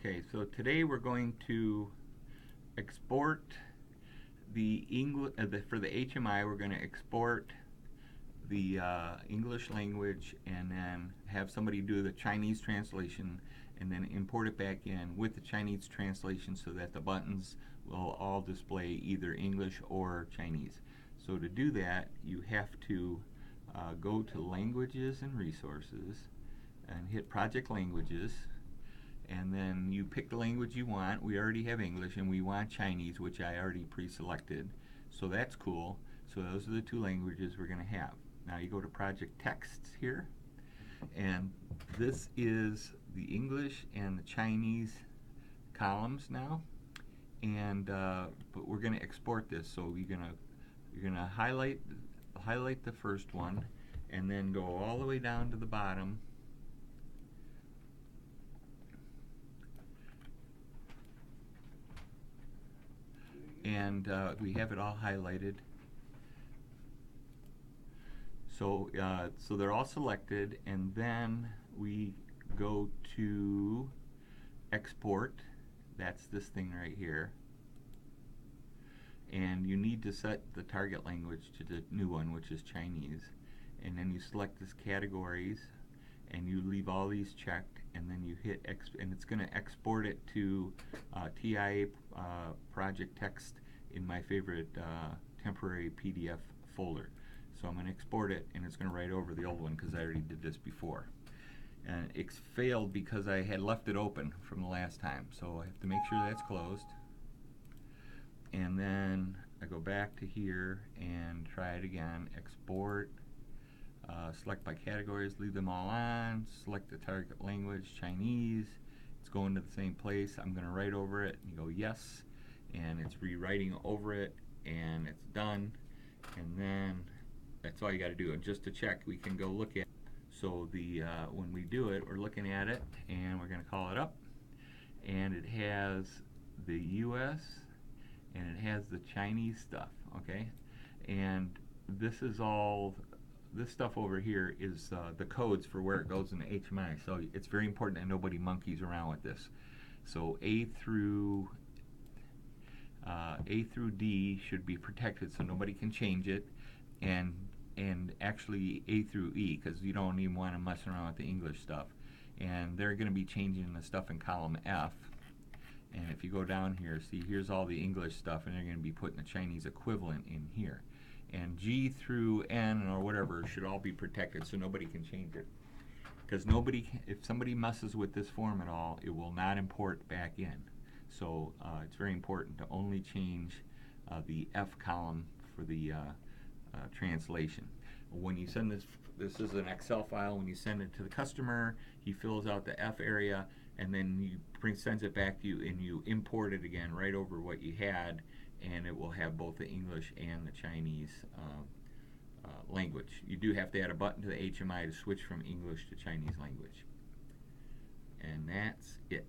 Okay, so today we're going to export the English for the HMI. We're going to export the English language and then have somebody do the Chinese translation and then import it back in with the Chinese translation so that the buttons will all display either English or Chinese. So to do that, you have to go to Languages and Resources and hit Project Languages, and then you pick the language you want. We already have English and we want Chinese, which I already pre-selected, so that's cool. So those are the two languages we're going to have. Now you go to Project Texts here, and this is the English and the Chinese columns now, and but we're going to export this. So you're going to highlight the first one and then go all the way down to the bottom and we have it all highlighted. So they're all selected, and then we go to export. That's this thing right here. And you need to set the target language to the new one, which is Chinese. And then you select this categories, and you leave all these checked, and then you hit and it's going to export it to TIA project text in my favorite temporary PDF folder. So I'm going to export it, and it's going to write over the old one because I already did this before. And it's failed because I had left it open from the last time. So I have to make sure that's closed. And then I go back to here and try it again. Export. Select by categories, leave them all on. Select the target language, Chinese. It's going to the same place. I'm going to write over it. You go yes, and it's rewriting over it, and it's done. And then that's all you got to do. And just to check, we can go look at. So when we do it, we're looking at it, and we're going to call it up, and it has the U.S. and it has the Chinese stuff. Okay, and this is all. This stuff over here is the codes for where it goes in the HMI. So it's very important that nobody monkeys around with this. So A through D should be protected, so nobody can change it, and actually A through E, because you don't even want to mess around with the English stuff. And they're going to be changing the stuff in column F. And if you go down here, see, here's all the English stuff, and they're going to be putting the Chinese equivalent in here. And G through N or whatever should all be protected, so nobody can change it. Because if somebody messes with this form at all, it will not import back in. So it's very important to only change the F column for the translation. When you send this is an Excel file. When you send it to the customer, he fills out the F area, and then sends it back to you, and you import it again right over what you had, and it will have both the English and the Chinese language. You do have to add a button to the HMI to switch from English to Chinese language. And that's it.